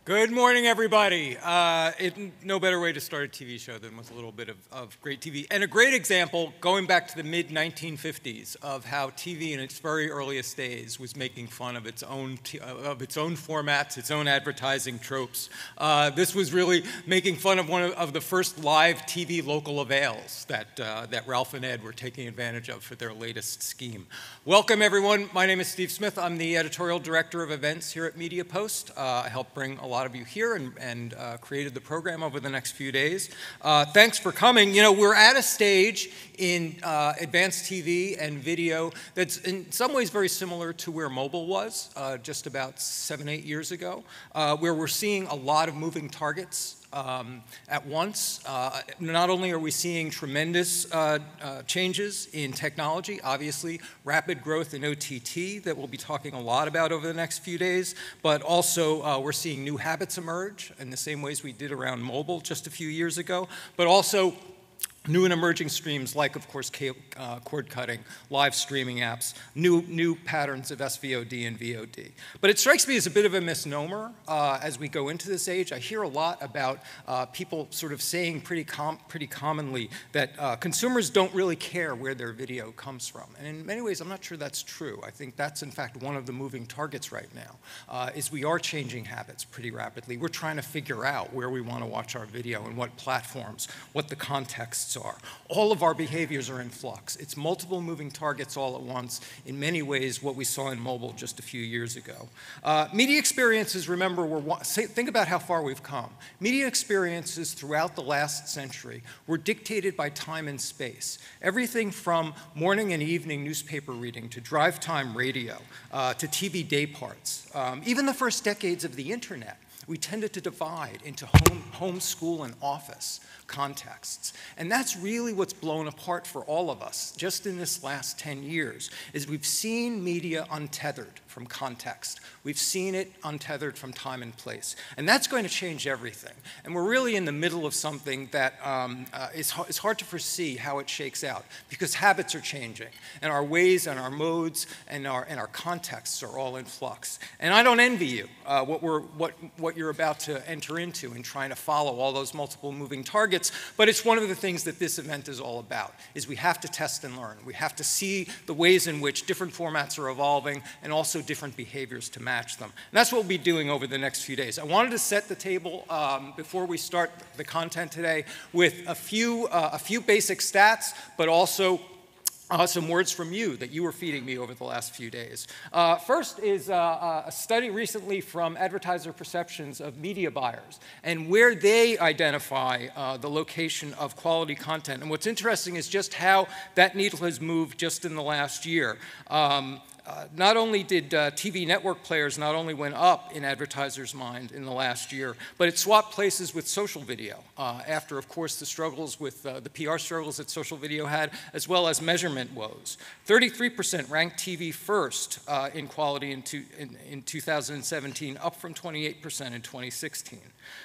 Good morning, everybody. No better way to start a TV show than with a little bit of great TV. And a great example, going back to the mid-1950s, of how TV in its very earliest days was making fun of its own formats, its own advertising tropes. This was really making fun of one of the first live TV local avails that Ralph and Ed were taking advantage of for their latest scheme. Welcome, everyone. My name is Steve Smith. I'm the editorial director of events here at MediaPost. I help bring a lot of you here and created the program over the next few days. Thanks for coming. You know, we're at a stage in advanced TV and video that's in some ways very similar to where mobile was just about 7-8 years ago, where we're seeing a lot of moving targets at once. Not only are we seeing tremendous changes in technology, obviously rapid growth in OTT that we'll be talking a lot about over the next few days, but also we're seeing new habits emerge in the same ways we did around mobile just a few years ago, but also new and emerging streams like, of course, cord cutting, live streaming apps, new patterns of SVOD and VOD. But it strikes me as a bit of a misnomer as we go into this age. I hear a lot about people sort of saying pretty commonly that consumers don't really care where their video comes from. And in many ways, I'm not sure that's true. I think that's, in fact, one of the moving targets right now, is we are changing habits pretty rapidly. We're trying to figure out where we want to watch our video and what platforms, what the contexts are. All of our behaviors are in flux. It's multiple moving targets all at once, in many ways what we saw in mobile just a few years ago. Media experiences, remember, think about how far we've come. Media experiences throughout the last century were dictated by time and space. Everything from morning and evening newspaper reading to drive time radio to TV day parts. Even the first decades of the internet, we tended to divide into home, school, and office contexts. And that's really what's blown apart for all of us just in this last 10 years, is we've seen media untethered from context. We've seen it untethered from time and place. And that's going to change everything. And we're really in the middle of something that is hard to foresee how it shakes out, because habits are changing, and our ways and our modes and our contexts are all in flux. And I don't envy you what you're about to enter into in trying to follow all those multiple moving targets, but it's one of the things that this event is all about, is we have to test and learn. We have to see the ways in which different formats are evolving and also different behaviors to match them. And that's what we'll be doing over the next few days. I wanted to set the table before we start the content today with a few basic stats, but also some words from you that you were feeding me over the last few days. First is a study recently from Advertiser Perceptions of media buyers and where they identify the location of quality content. And what's interesting is just how that needle has moved just in the last year. Not only did TV network players not only went up in advertisers' mind in the last year, but it swapped places with social video after, of course, the struggles with the PR struggles that social video had, as well as measurement woes. 33% ranked TV first in quality in 2017, up from 28% in 2016.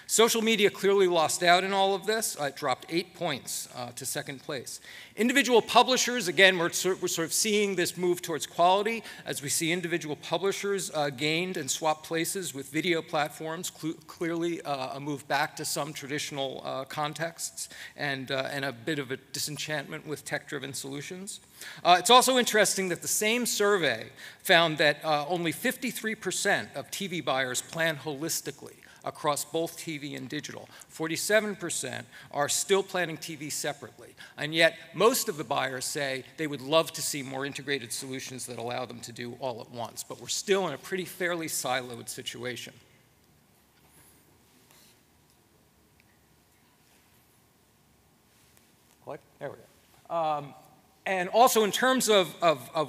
Social media clearly lost out in all of this. It dropped 8 points to second place. Individual publishers, again, we're sort of seeing this move towards quality as we see individual publishers gained and swapped places with video platforms, clearly a move back to some traditional contexts and a bit of a disenchantment with tech-driven solutions. It's also interesting that the same survey found that only 53% of TV buyers plan holistically across both TV and digital. 47% are still planning TV separately. And yet, most of the buyers say they would love to see more integrated solutions that allow them to do all at once. But we're still in a pretty fairly siloed situation. Click. There we go. And also, in terms of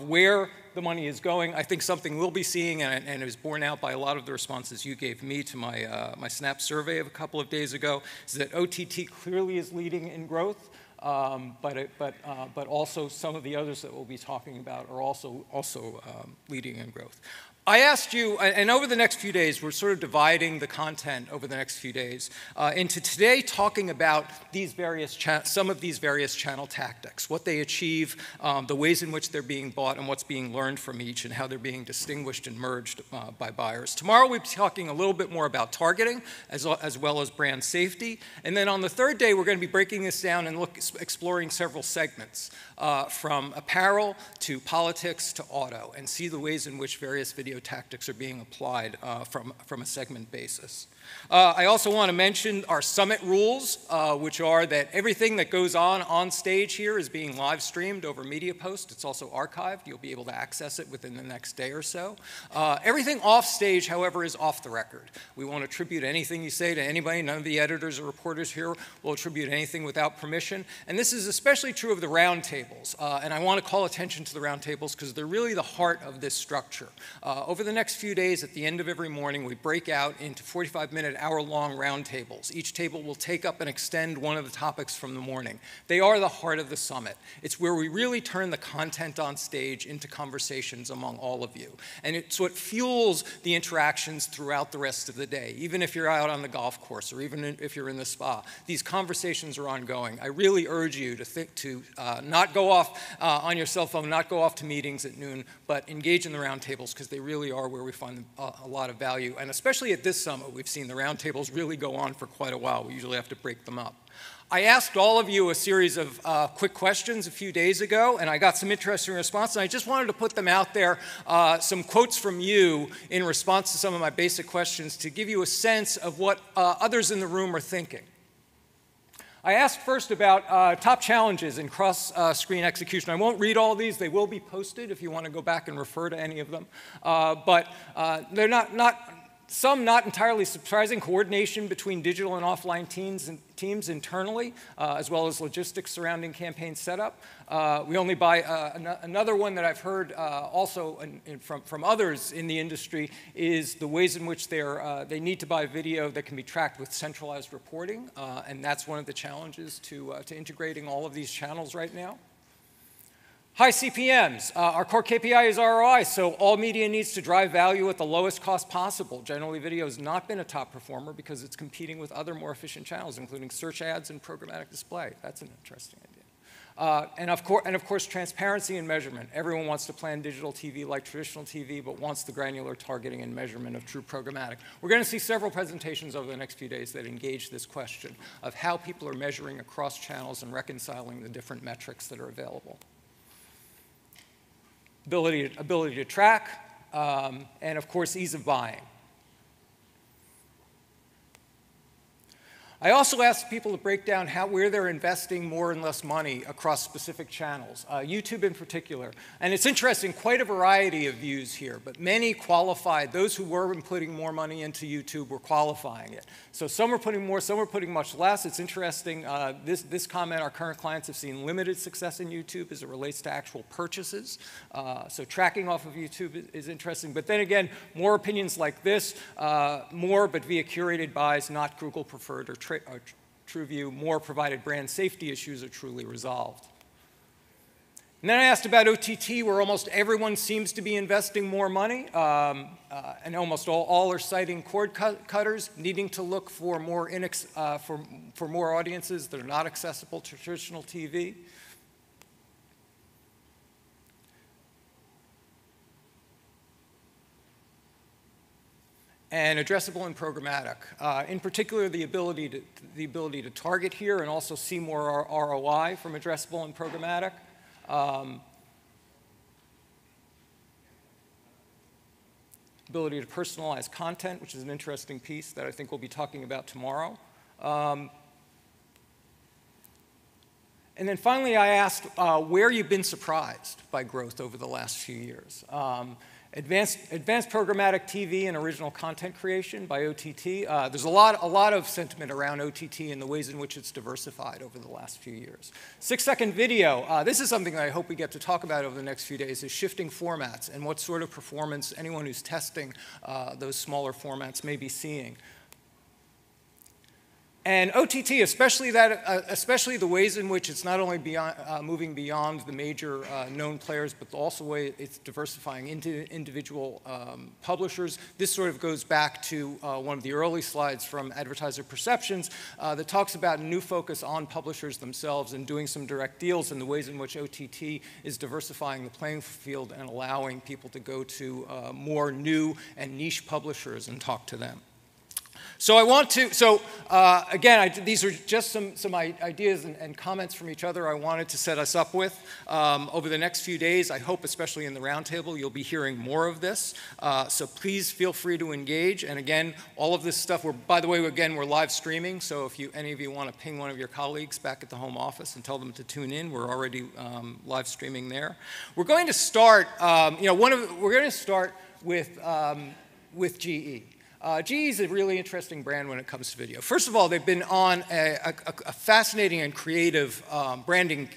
where the money is going, I think something we'll be seeing, and it was borne out by a lot of the responses you gave me to my Snap survey of a couple of days ago, is that OTT clearly is leading in growth, but also some of the others that we'll be talking about are also leading in growth. I asked you, and over the next few days, we're sort of dividing the content over the next few days into today talking about these various some of these various channel tactics, what they achieve, the ways in which they're being bought, and what's being learned from each, and how they're being distinguished and merged by buyers. Tomorrow, we'll be talking a little bit more about targeting, as well as brand safety. And then on the third day, we're going to be breaking this down and exploring several segments, from apparel to politics to auto, and see the ways in which various video tactics are being applied from a segment basis. I also want to mention our summit rules, which are that everything that goes on stage here is being live streamed over MediaPost. It's also archived. You'll be able to access it within the next day or so. Everything off stage, however, is off the record. We won't attribute anything you say to anybody. None of the editors or reporters here will attribute anything without permission. And this is especially true of the roundtables. And I want to call attention to the roundtables because they're really the heart of this structure. Over the next few days, at the end of every morning, we break out into 45-minute, hour-long roundtables. Each table will take up and extend one of the topics from the morning. They are the heart of the summit. It's where we really turn the content on stage into conversations among all of you. And it's what fuels the interactions throughout the rest of the day. Even if you're out on the golf course or even if you're in the spa, these conversations are ongoing. I really urge you to not go off on your cell phone, not go off to meetings at noon, but engage in the roundtables because they really are where we find a lot of value. And especially at this summit, we've seen the roundtables really go on for quite a while. We usually have to break them up. I asked all of you a series of quick questions a few days ago, and I got some interesting responses. And I just wanted to put them out there, some quotes from you in response to some of my basic questions to give you a sense of what others in the room are thinking. I asked first about top challenges in cross-screen execution. I won't read all these. They will be posted if you want to go back and refer to any of them. But they're some not entirely surprising. Coordination between digital and offline teams internally, as well as logistics surrounding campaign setup. We only buy another one that I've heard also from others in the industry is the ways in which they need to buy video that can be tracked with centralized reporting, and that's one of the challenges to integrating all of these channels right now. High CPMs. Our core KPI is ROI, so all media needs to drive value at the lowest cost possible. Generally, video has not been a top performer because it's competing with other more efficient channels, including search ads and programmatic display. That's an interesting idea. And of course, transparency and measurement. Everyone wants to plan digital TV like traditional TV, but wants the granular targeting and measurement of true programmatic. We're going to see several presentations over the next few days that engage this question of how people are measuring across channels and reconciling the different metrics that are available. Ability to track, and of course, ease of buying. I also asked people to break down where they're investing more and less money across specific channels, YouTube in particular. And it's interesting, quite a variety of views here, but many qualified. Those who were putting more money into YouTube were qualifying it. So some were putting more, some were putting much less. It's interesting, this comment, our current clients have seen limited success in YouTube as it relates to actual purchases. So tracking off of YouTube is interesting. But then again, more opinions like this, more but via curated buys, not Google preferred or TrueView, more provided brand safety issues are truly resolved. And then I asked about OTT, where almost everyone seems to be investing more money, and almost all are citing cord cutters, needing to look for more audiences that are not accessible to traditional TV. And addressable and programmatic. In particular, the ability to target here and also see more ROI from addressable and programmatic. Ability to personalize content, which is an interesting piece that I think we'll be talking about tomorrow. And then finally, I asked where you've been surprised by growth over the last few years. Advanced programmatic TV and original content creation by OTT. There's a lot of sentiment around OTT and the ways in which it's diversified over the last few years. 6-second video. This is something that I hope we get to talk about over the next few days, is shifting formats and what sort of performance anyone who's testing those smaller formats may be seeing. And OTT, especially the ways in which it's not only moving beyond the major known players, but also the way it's diversifying into individual publishers. This sort of goes back to one of the early slides from Advertiser Perceptions that talks about a new focus on publishers themselves and doing some direct deals, and the ways in which OTT is diversifying the playing field and allowing people to go to more new and niche publishers and talk to them. So I want to, again, these are just some ideas and comments from each other I wanted to set us up with. Over the next few days, I hope, especially in the roundtable, you'll be hearing more of this. So please feel free to engage. And again, all of this stuff, by the way, again, we're live streaming. So if any of you want to ping one of your colleagues back at the home office and tell them to tune in, we're already live streaming there. We're going to start, we're going to start with GE. GE is a really interesting brand when it comes to video. First of all, they've been on a fascinating and creative branding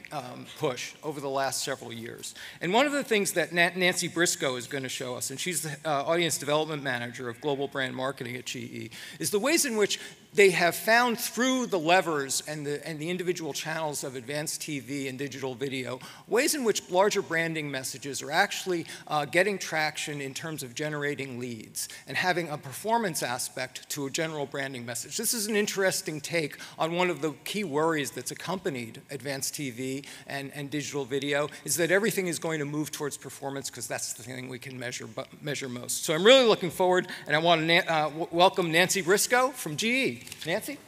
push over the last several years. And one of the things that Nancy Briscoe is going to show us, and she's the audience development manager of global brand marketing at GE, is the ways in which they have found through the levers and the individual channels of advanced TV and digital video, ways in which larger branding messages are actually getting traction in terms of generating leads and having a performance aspect to a general branding message. This is an interesting take on one of the key worries that's accompanied advanced TV and digital video, is that everything is going to move towards performance because that's the thing we can measure most. So I'm really looking forward, and I want to welcome Nancy Briscoe from GE. Nancy?